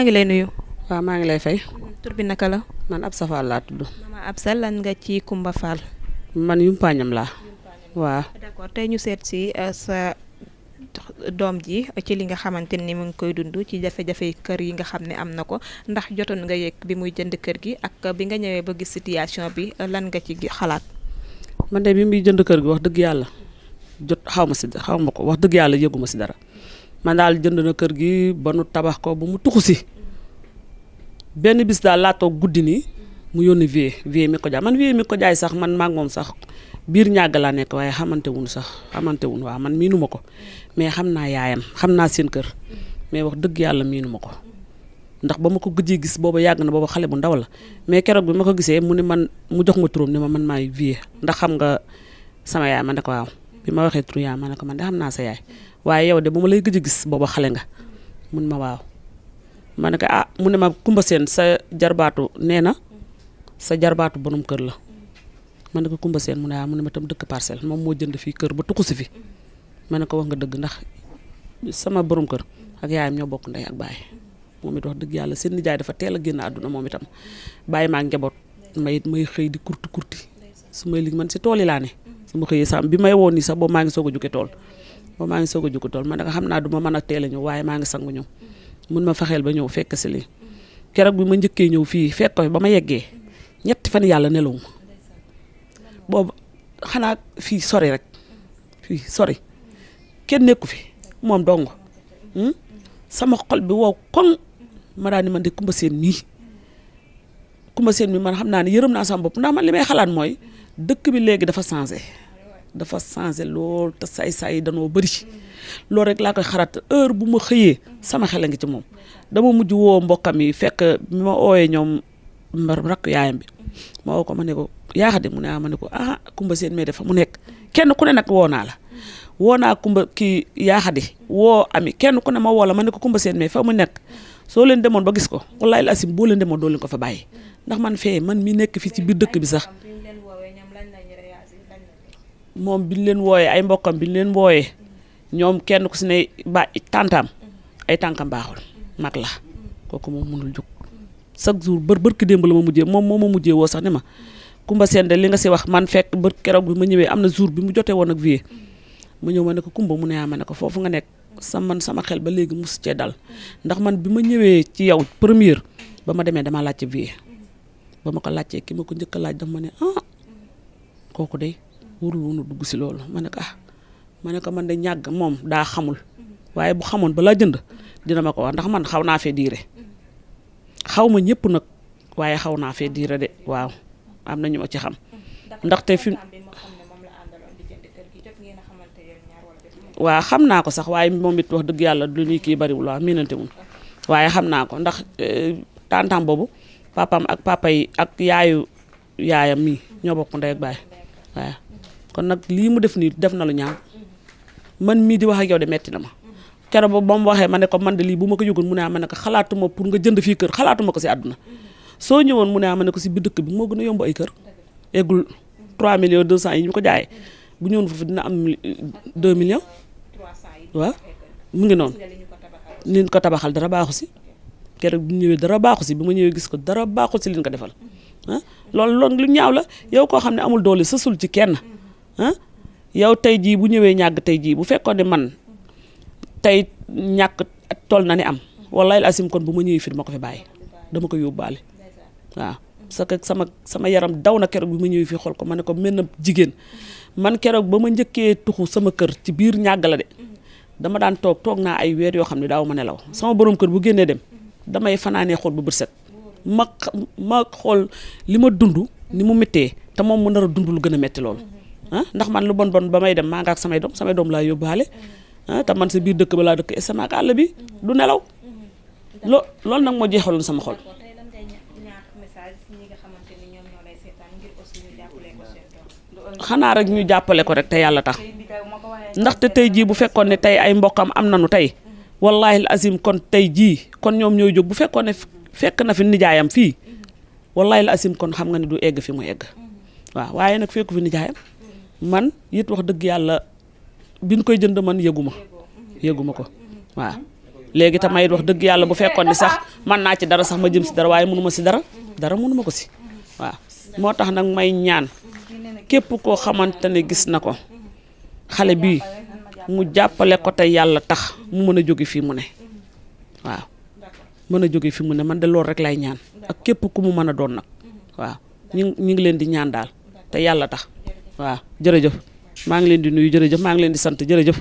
maa ngi lay nuyu. waaw maa ngi lay fay. tur bi naka la. man Absa Fall laa tudd. Mama Absa lan nga ci Kumba Fall. man yumpaañam laa. waaw. d'accord tey ñu seet si sa doom ji ci li nga xamante ni mu ngi koy dund ci jafe-jafe kër yi nga xam ne am na ko ndax jotoon nga yëg bi muy jënd kër gi ak bi nga ñëwee ba gis situation bi lan nga ci xalaat. man de bi muy jënd kër gi wax dëgg yàlla xaw ma ko wax dëgg yàlla yëguma si dara man daal jënd na kër gi ba nu tabax ko ba mu tuxu si benn bis daal laa toog guddi nii mu yónni vie mi ko jaay man vie mi ko jaay sax man maag moom sax biir ñàgg laa nekk waaye xamante wun waaw man miinu ma ko mais xam naa yaayam xam naa seen kër mais wax dëgg yàlla miinu ma ko ndax ba ma ko gëjee gis booba yàgg na booba xale bu ndaw la mais keroog bi ma ko gisee mu jox ma turam ne ma man maay vie ndax xam nga sama yaay ma ne ko waaw bi ma waxee turu yaay ma ne ko man de xam naa sa yaay waaye yow de bu ma lay gëj a gis booba xale nga mun ma waaw ma ne ko mu ne ma Kumba Seen sa jarbaatu nee na sa jarbaatu borom kër la ma ne ko Kumba Seen mu ne mu ne ma tam dëkk Parcelles moom moo jënd fii kër ba tuxu si fi ma ne ko wax nga dëgg ndax sama borom kër ak yaayam ñoo bokk ndey ak baay moom it wax dëgg yàlla seen nijaay dafa teel a génn àdduna moom itam bàyyi maa njaboot may xëy di kurti su may lig man si tool yi laa ne su ma xëyee sax bi may woon nii sax boobu maa ngi soog a jóge tool man da nga xam naa du ma mën a teel a ñëw waaye maa ngi sangu ñëw mun ma fexeel ba ñëw fekk si lii keroog bi ma njëkkee ñëw fii fekk ko ba ma yeggee ñetti fan yàlla nelawuma boobu xanaa fii sori kenn nekku fi moom dong sama xol bi wow koŋ ma daal ni man de Kumba Seen mii man xam naa ne yërëm naa sama bopp ndax man li may xalaat mooy dëkk bi léegi dafa changé lool te say yi danoo bëri loolu rek laa koy xalaat heure bu ma xëyee sama xel a ngi ci moom dama mujj woo mbokkam yi fekk bi ma ooyee ñoom rakk yaayam bi ma woo ko ma ne ko yaaxade mu ne ma ne ko Kumba Seen mais dafa mu nekk kenn ku ne nag woo naa la woo naa Kumba kii yaaxade woo ami kenn ku ne ma woo la ma ne ko Kumba Seen mais fa mu nekk soo leen demoon ba gis ko wallaahi asim boo leen demoon doo leen ko fa bàyyi ndax man mi nekk fii ci biir dëkk bi sax moom bi ñu leen wooyee ay mbokkam bi ñu leen wooyee ñoom kenn ku si ne tàntaam ay tànkam baaxul mag la kooku moom mënul jóg chaque jour bërki démb la ma mujjee moom moo ma mujjee woo sax ne ma Kumba Seen de li nga si wax man fekk keroog bi ma ñëwee am na jour bi mu jotee woon ak vie ma ñëw ma ne ko Kumba mu ne ma ne ko foofu nga nekk sama xel ba léegi mus cee dal ndax man bi ma ñëwee ci yow première ba ma demee damaa laajte vie ba ma ko laajtee ki ma ko njëkk a laaj dafa ma ne kooku de warul woon a dugg si loolu ma ne ko ma ne ko man de ñàgg moom daa xamul waaye bu xamoon balaa jënd dina ma ko wax ndax man xaw naa fee diire xaw ma ñëpp nag waaye xaw naa fee diire de waaw am na ñu ma ci xam ndaxte fi waaw xam naa ko sax waaye moom it wax dëgg yàlla lu ñuy kii bariwul waaw miinante mun waaye xam naa ko ndax tantam boobu papaam ak papa yi ak yaayam mii ñoo bokk ndey ak baay waaw kon nag lii mu def nii def na lu ñaaw man mii di wax ak yow de metti na ma keroog ba mu waxee ma ne ko man de lii bu ma ko yëgoon mu ne ma ne ko xalaatuma pour nga jënd fii kër xalaatuma ko si àdduna soo ñëwoon mu ne ma ne ko si biir dëkk bi moo gën a yomb ay kër eggul 3 millions 200 yi ñu ko jaayee bu ñëwoon foofu dina am 2 millions waaw mu ngi noonu liñ ko tabaxal dara baaxu si keroog bu ñëwee dara baaxu si bi ma ñëwee gis ko dara baaxu si liñ ko defal loolu lu ñaaw la yow koo xam ne amul doole sësul ci kenn yow tey jii bu ñëwee ñàgg tey jii bu fekkoon ne man tey ñàkk toll na ni am wallahi asim kon bu ma ñëwee fii dama ko fi bàyyi dama ko yóbbaale waaw parce que sama yaram daw na keroog bi ma ñëwee fii xool ko ma ne ko mel na jigéen man keroog ba ma njëkkee tuxu sama kër ci biir ñàgg la de dama daan toog naa ay weer yoo xam ne daaw ma nelaw sama borom kër bu génnee dem damay fanaanee xool ba bët set ma xool li ma dund ni mu méttee te moom mu nar a dund lu gën a métti loolu ndax man lu bon ba may dem maa nga ak samay doom laa yóbbaale te man sa biir dëkk ba laa dëkk sama ak àll bi du nelaw loolu nag moo jeexaloon sama xol. xanaa rek ñu jàppale ko rek te yàlla tax ndaxte tey jii bu fekkoon ne tey ay mbokkam am nañu tey wallahi azim kon tey jii kon ñoom ñooy jóg bu fekkoon ne fekk na fi nijaayam fii wallahi azim kon xam nga ne du egg fi mu egg waaw waaye nag fekku fi nijaayam man it wax dëgg yàlla biñ koy jënd man yëguma ko waaw léegi tamay wax dëgg yàlla bu fekkoon ni sax man naa ci dara sax ma jëm si dara waaye mënuma si dara mënuma ko si waaw moo tax nag may ñaan képp koo xamante ne gis na ko xale bii mu jàppale ko te yàlla tax mu mën a jóge fii mu ne waaw mën a jóge fii mu ne man de loolu rek lay ñaan ak képp ku mu mën a doon nag waaw ñu ngi leen di ñaan daal te yàlla tax waaw jërëjëf maa ngi leen di nuyu jërëjëf maa ngi leen di sant jërëjëf